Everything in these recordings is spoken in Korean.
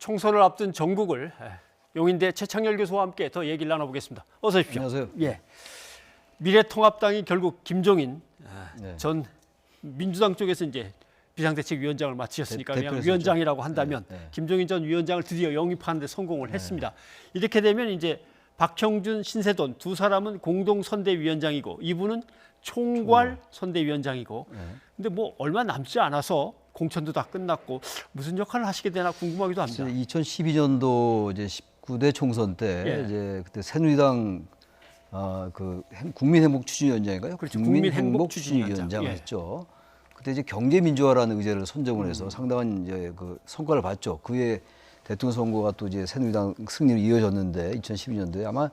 총선을 앞둔 전국을 용인대 최창렬 교수와 함께 더 얘기를 나눠보겠습니다. 어서 오십시오. 안녕하세요. 예. 미래통합당이 결국 김종인 네. 전 민주당 쪽에서 이제 비상대책위원장을 맡으셨으니까 그냥 대표에서 위원장이라고 한다면 네. 김종인 전 위원장을 드디어 영입하는 데 성공을 했습니다. 이렇게 되면 이제 박형준, 신세돈 두 사람은 공동 선대위원장이고 이분은 총괄 선대위원장이고 근데 뭐 얼마 남지 않아서 공천도 다 끝났고 무슨 역할을 하시게 되나 궁금하기도 합니다. 2012년도 이제 19대 총선 때 예. 이제 그때 새누리당 국민행복추진위원장인가요? 그렇죠. 국민행복추진위원장 예. 했죠. 그때 이제 경제민주화라는 의제를 선정을 해서 상당한 이제 그 성과를 봤죠. 그에 대통령 선거가 또 이제 새누리당 승리로 이어졌는데 2012년도에 아마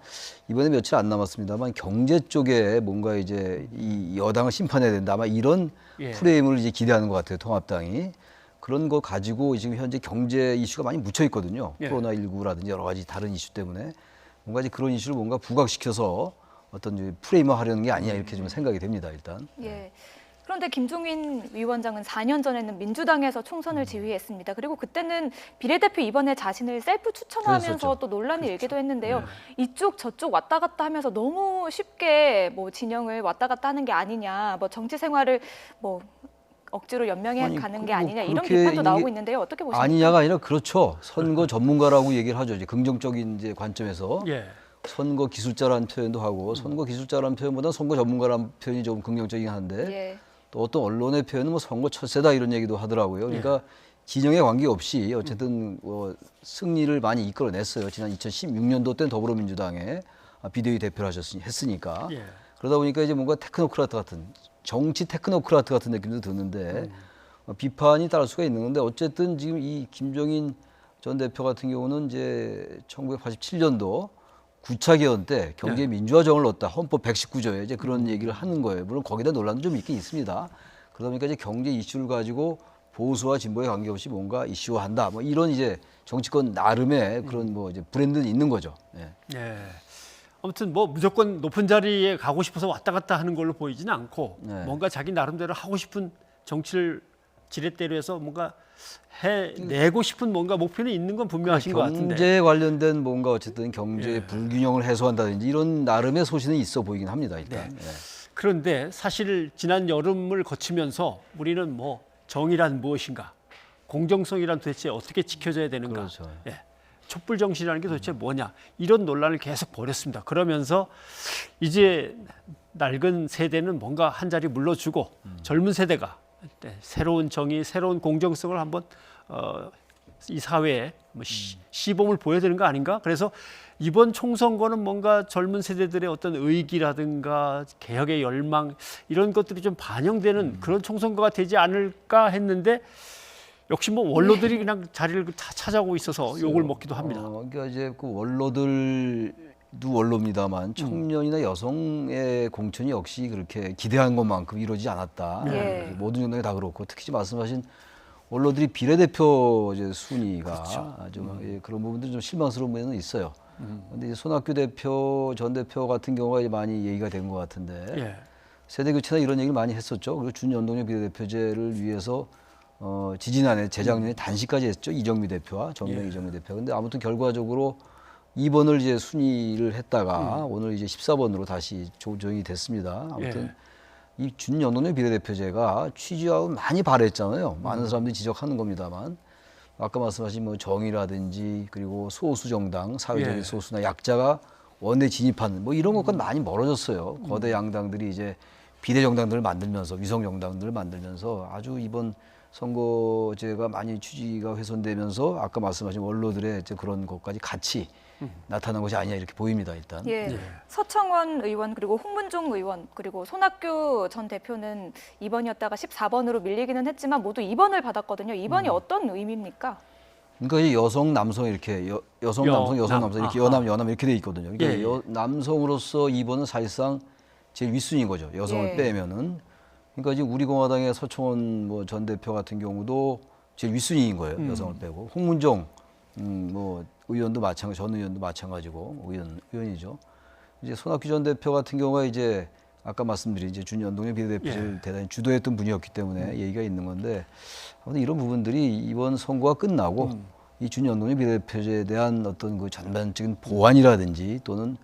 이번에 며칠 안 남았습니다만 경제 쪽에 뭔가 이제 이 여당을 심판해야 된다 아마 이런 예. 프레임을 이제 기대하는 것 같아요. 통합당이 그런 거 가지고 지금 현재 경제 이슈가 많이 묻혀 있거든요. 예. 코로나19라든지 여러 가지 다른 이슈 때문에 뭔가 이제 그런 이슈를 뭔가 부각시켜서 어떤 이제 프레임화 하려는 게 아니냐 이렇게 좀 생각이 됩니다. 일단. 예. 그런데 김종인 위원장은 4년 전에는 민주당에서 총선을 지휘했습니다. 그리고 그때는 비례대표 이번에 자신을 셀프 추천하면서 그랬었죠. 또 논란이 일기도 했는데요. 네. 이쪽 저쪽 왔다 갔다 하면서 너무 쉽게 뭐 진영을 왔다 갔다 하는 게 아니냐, 뭐 정치 생활을 뭐 억지로 연명해 아니, 가는 그 게 뭐 아니냐 이런 그렇게 비판도 있는 나오고 게 있는데요. 어떻게 보십니까? 아니냐가 아니라 그렇죠. 선거 전문가라고 얘기를 하죠. 이제 긍정적인 이제 관점에서 예. 선거 기술자라는 표현도 하고 선거 기술자라는 표현보다 선거 전문가라는 표현이 좀 긍정적이긴 한데 예. 또 어떤 언론의 표현은 뭐 선거 철새다 이런 얘기도 하더라고요. 그러니까 진영에 관계없이 어쨌든 승리를 많이 이끌어냈어요. 지난 2016년도 때는 더불어민주당의 비대위 대표를 했으니까. 예. 그러다 보니까 이제 뭔가 테크노크라트 같은 정치 테크노크라트 같은 느낌도 드는데 비판이 따를 수가 있는 건데 어쨌든 지금 이 김종인 전 대표 같은 경우는 이제 1987년도 9차 개헌 때 경제 민주화정을 넣었다. 헌법 119조에 이제 그런 얘기를 하는 거예요. 물론 거기다 논란도 좀 있긴 있습니다. 그러다 보니까 이제 경제 이슈를 가지고 보수와 진보에 관계없이 뭔가 이슈화한다. 뭐 이런 이제 정치권 나름의 그런 뭐 이제 브랜드는 있는 거죠. 예. 예. 아무튼 뭐 무조건 높은 자리에 가고 싶어서 왔다 갔다 하는 걸로 보이지는 않고 네. 뭔가 자기 나름대로 하고 싶은 정치를 지렛대로 해서 뭔가 해내고 싶은 뭔가 목표는 있는 건 분명하신 것 같은데. 경제에 관련된 뭔가 어쨌든 경제 불균형을 해소한다든지 이런 나름의 소신은 있어 보이긴 합니다. 일단. 예. 그런데 사실 지난 여름을 거치면서 우리는 뭐 정의란 무엇인가, 공정성이란 도대체 어떻게 지켜져야 되는가, 그렇죠. 예. 촛불 정신이라는 게 도대체 뭐냐 이런 논란을 계속 벌였습니다. 그러면서 이제 낡은 세대는 뭔가 한 자리 물러주고 젊은 세대가 새로운 정의, 새로운 공정성을 한번 이 사회에 뭐 시범을 보여야 되는 거 아닌가? 그래서 이번 총선거는 뭔가 젊은 세대들의 어떤 의기라든가 개혁의 열망 이런 것들이 좀 반영되는 그런 총선거가 되지 않을까 했는데 역시 뭐 원로들이 그냥 자리를 다 차지하고 있어서 욕을 먹기도 합니다. 그러니까 이제 그 원로들도 원로입니다만 청년이나 여성의 공천이 역시 그렇게 기대한 것만큼 이루어지지 않았다. 예. 모든 정당이 다 그렇고 특히 말씀하신 원로들이 비례대표 이제 순위가 좀 그런 부분들이 좀 실망스러운 부분은 있어요. 그런데 이제 손학규 대표 전 대표 같은 경우가 이제 많이 얘기가 된 것 같은데 예. 세대 교체나 이런 얘기를 많이 했었죠. 그리고 준연동형 비례대표제를 위해서 지지난해 재작년에 단식까지 했죠. 이정미 대표와 정의당 이정미 대표. 근데 아무튼 결과적으로 2번을 이제 순위를 했다가 오늘 이제 14번으로 다시 조정이 됐습니다. 아무튼 이 준연동형 비례대표제가 취지와 많이 발했잖아요. 많은 사람들이 지적하는 겁니다만 아까 말씀하신 뭐 정의라든지 그리고 소수 정당, 사회적인 소수나 약자가 원내 진입하는 뭐 이런 것과 많이 멀어졌어요. 거대 양당들이 이제 비례 정당들을 만들면서 위성 정당들을 만들면서 아주 이번 선거제가 많이 취지가 훼손되면서 아까 말씀하신 원로들의 이제 그런 것까지 같이 나타난 것이 아니냐 이렇게 보입니다. 일단. 예. 서청원 의원 그리고 홍문종 의원 그리고 손학규 전 대표는 2번이었다가 14번으로 밀리기는 했지만 모두 2번을 받았거든요. 2번이 어떤 의미입니까? 그러니까 이 여성, 남성 이렇게 여성, 남성, 여성, 남성 이렇게 여남, 여남 이렇게 돼 있거든요. 그러니까 남성으로서 2번은 사실상 제일 윗순위인 거죠. 여성을 빼면은. 그러니까 지금 우리 공화당의 서청원 뭐 전 대표 같은 경우도 제일 윗순위인 거예요. 여성을 빼고 홍문종 뭐 의원도 마찬가지, 전 의원도 마찬가지고 의원이죠. 이제 손학규 전 대표 같은 경우가 이제 아까 말씀드린 이제 준연동형 비례대표를 대단히 주도했던 분이었기 때문에 얘기가 있는 건데 아무튼 이런 부분들이 이번 선거가 끝나고 이 준연동형 비례대표제에 대한 어떤 그 전반적인 보완이라든지 또는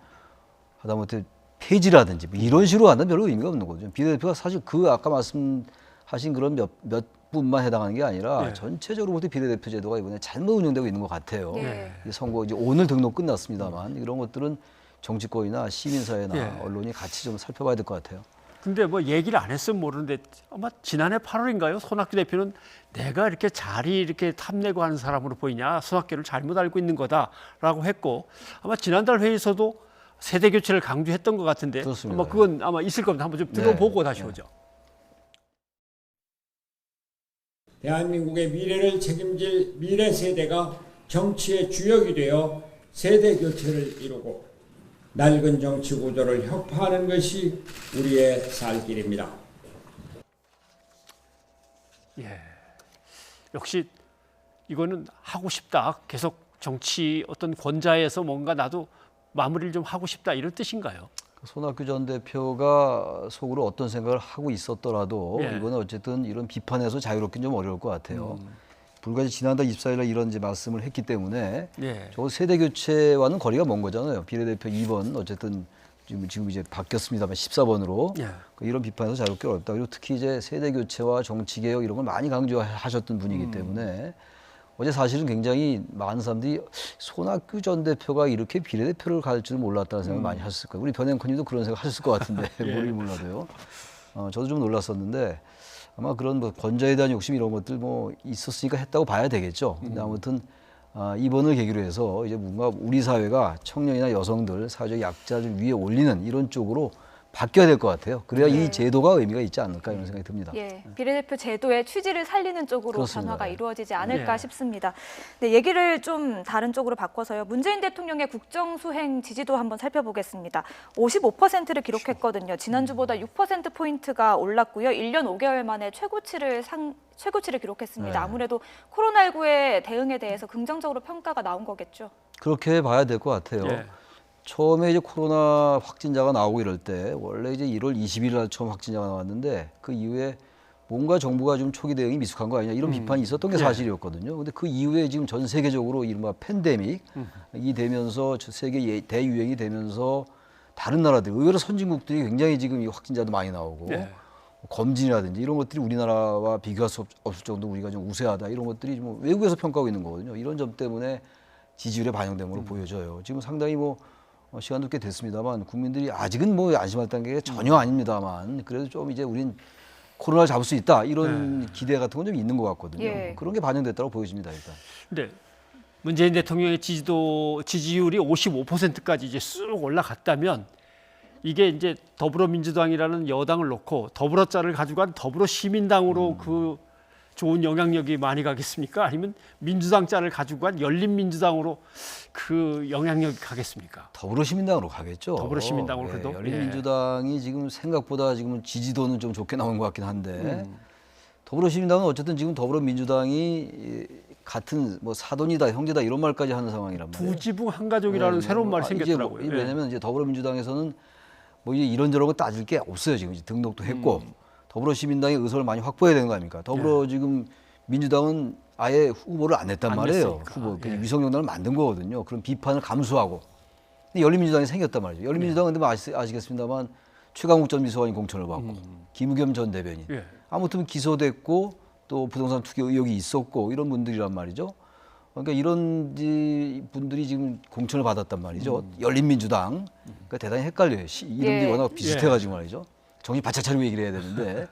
하다못해 폐지라든지 뭐 이런 식으로 하는 별로 의미가 없는 거죠. 비례대표가 사실 그 아까 말씀하신 그런 몇 분만 해당하는 게 아니라 네. 전체적으로 볼 때 비례대표 제도가 이번에 잘못 운영되고 있는 것 같아요. 네. 이 선거 이제 오늘 등록 끝났습니다만 이런 것들은 정치권이나 시민사회나 네. 언론이 같이 좀 살펴봐야 될 것 같아요. 근데 뭐 얘기를 안 했으면 모르는데 아마 지난해 8월인가요? 손학규 대표는 내가 이렇게 자리 이렇게 탐내고 하는 사람으로 보이냐? 손학규를 잘못 알고 있는 거다라고 했고 아마 지난달 회의에서도 세대 교체를 강조했던 것 같은데 그렇습니다. 아마 그건 아마 있을 겁니다. 한번 좀 들어보고 다시 오죠. 대한민국의 미래를 책임질 미래 세대가 정치의 주역이 되어 세대 교체를 이루고 낡은 정치 구조를 혁파하는 것이 우리의 살 길입니다. 예. 역시 이거는 하고 싶다. 계속 정치 어떤 권좌에서 뭔가 나도 마무리를 좀 하고 싶다 이런 뜻인가요? 손학규 전 대표가 속으로 어떤 생각을 하고 있었더라도 예. 이번에 어쨌든 이런 비판에서 자유롭긴 좀 어려울 것 같아요. 불과 지난달 24일 날 이런 이제 말씀을 했기 때문에 예. 저 세대 교체와는 거리가 먼 거잖아요. 비례대표 2번 어쨌든 지금 이제 바뀌었습니다만 14번으로 예. 이런 비판에서 자유롭기 어렵다. 그리고 특히 이제 세대 교체와 정치 개혁 이런 걸 많이 강조하셨던 분이기 때문에 어제 사실은 굉장히 많은 사람들이 손학규 전 대표가 이렇게 비례대표를 갈 줄은 몰랐다는 생각을 많이 하셨을 거예요. 우리 변행커님도 그런 생각 하셨을 것 같은데 모르긴 몰라도요. 저도 좀 놀랐었는데 아마 그런 뭐 권좌에 대한 욕심 이런 것들 뭐 있었으니까 했다고 봐야 되겠죠. 근데 아무튼 이번을 계기로 해서 이제 뭔가 우리 사회가 청년이나 여성들, 사회적 약자를 위에 올리는 이런 쪽으로 바뀌어야 될 것 같아요. 그래야 네. 이 제도가 의미가 있지 않을까 이런 생각이 듭니다. 예, 비례대표 제도의 취지를 살리는 쪽으로 그렇습니다. 변화가 예. 이루어지지 않을까 예. 싶습니다. 네, 얘기를 좀 다른 쪽으로 바꿔서요. 문재인 대통령의 국정수행 지지도 한번 살펴보겠습니다. 55%를 기록했거든요. 지난주보다 6%포인트가 올랐고요. 1년 5개월 만에 최고치를 기록했습니다. 네. 아무래도 코로나19의 대응에 대해서 긍정적으로 평가가 나온 거겠죠. 그렇게 봐야 될 것 같아요. 예. 처음에 이제 코로나 확진자가 나오고 이럴 때 원래 이제 1월 20일 날 처음 확진자가 나왔는데 그 이후에 뭔가 정부가 좀 초기 대응이 미숙한 거 아니냐 이런 비판이 있었던 게 사실이었거든요. 근데 그 이후에 지금 전 세계적으로 이른바 팬데믹이 되면서 세계 대유행이 되면서 다른 나라들 의외로 선진국들이 굉장히 지금 이 확진자도 많이 나오고 예. 검진이라든지 이런 것들이 우리나라와 비교할 수 없을 정도 우리가 좀 우세하다 이런 것들이 뭐 외국에서 평가하고 있는 거거든요. 이런 점 때문에 지지율에 반영된 걸로 보여져요. 지금 상당히 뭐 시간도 꽤 됐습니다만 국민들이 아직은 뭐 안심할 단계가 전혀 아닙니다만 그래도 좀 이제 우린 코로나를 잡을 수 있다 이런 기대 같은 건 좀 있는 것 같거든요. 예. 그런 게 반영됐다고 보여집니다 일단. 근데 문재인 대통령의 지지율이 55%까지 이제 쑥 올라갔다면 이게 이제 더불어민주당이라는 여당을 놓고 더불어자를 가져간 더불어시민당으로 그 좋은 영향력이 많이 가겠습니까? 아니면 민주당 짤을 가지고 간 열린민주당으로 그 영향력이 가겠습니까? 더불어시민당으로 가겠죠. 더불어시민당으로 그래도? 열린민주당이 지금 생각보다 지금 지지도는 좀 좋게 나온 것 같긴 한데 더불어시민당은 어쨌든 지금 더불어민주당이 같은 뭐 사돈이다 형제다 이런 말까지 하는 상황이란 말이에요. 두 지붕 한 가족이라는 새로운 말이 생겼더라고요. 이제 왜냐하면 이제 더불어민주당에서는 뭐 이제 이런저런 거 따질 게 없어요. 지금 이제 등록도 했고 더불어시민당의 의석을 많이 확보해야 되는 거 아닙니까? 더불어 지금 민주당은 아예 후보를 안 냈단 안 말이에요. 냈으니까. 후보 예. 위성정당을 만든 거거든요. 그런 비판을 감수하고 근데 열린민주당이 생겼단 말이죠. 열린민주당은 근데 뭐 아시겠습니다만 최강욱 전 비서관이 공천을 받고 김우겸 전 대변인 예. 아무튼 기소됐고 또 부동산 투기 의혹이 있었고 이런 분들이란 말이죠. 그러니까 이런 분들이 지금 공천을 받았단 말이죠. 열린민주당. 그러니까 대단히 헷갈려요. 이름들이 예. 워낙 비슷해가지고 말이죠. 정신 바짝 차리고 얘기를 해야 되는데.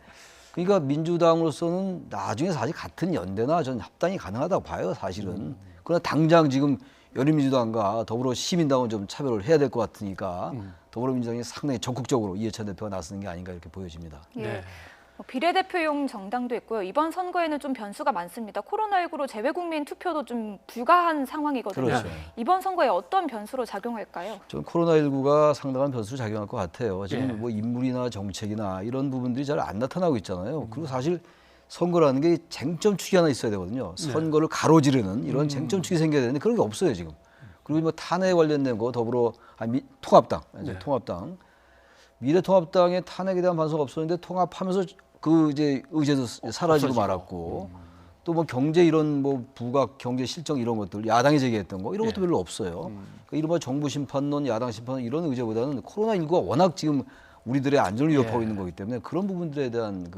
그러니까 민주당으로서는 나중에 사실 같은 연대나 전 합당이 가능하다고 봐요, 사실은. 그러나 당장 지금 열린민주당과 더불어시민당은 좀 차별을 해야 될 것 같으니까 더불어민주당이 상당히 적극적으로 이해찬 대표가 나서는 게 아닌가 이렇게 보여집니다. 예. 네. 비례대표용 정당도 있고요. 이번 선거에는 좀 변수가 많습니다. 코로나19로 재외국민 투표도 좀 불가한 상황이거든요. 그렇죠. 이번 선거에 어떤 변수로 작용할까요? 전 코로나19가 상당한 변수를 작용할 것 같아요. 지금 예. 뭐 인물이나 정책이나 이런 부분들이 잘 안 나타나고 있잖아요. 그리고 사실 선거라는 게 쟁점축이 하나 있어야 되거든요. 선거를 가로지르는 이런 쟁점축이 생겨야 되는데 그런 게 없어요 지금. 그리고 뭐 탄핵 관련된 거 통합당, 네. 통합당, 미래통합당의 탄핵에 대한 반수가 없었는데 통합하면서 그 이제 의제도 사라지고 말았고 또 뭐 경제 이런 뭐 부각 경제 실정 이런 것들 야당이 제기했던 거 이런 것도 별로 없어요. 그러니까 이른바 정부 심판론, 야당 심판론 이런 의제보다는 코로나19가 워낙 지금 우리들의 안전을 위협하고 있는 거기 때문에 그런 부분들에 대한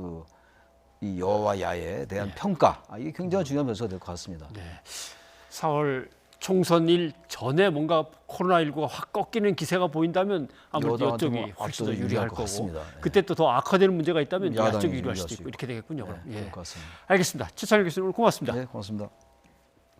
이 여와 야에 대한 평가 이게 굉장히 중요한 변수가 될 것 같습니다. 4월 총선일 전에 뭔가 코로나19가 확 꺾이는 기세가 보인다면 아무래도 여당한테 이쪽이 뭐 훨씬 더 압도적으로 유리할 유리할 것 거고 같습니다. 그때 또 더 악화되는 문제가 있다면 야당이 야쪽이 유리할 유리할 수도 수 있고 있고. 이렇게 되겠군요. 그럼. 그럴 것 같습니다. 알겠습니다. 최찬일 교수님 오늘 고맙습니다. 네, 고맙습니다.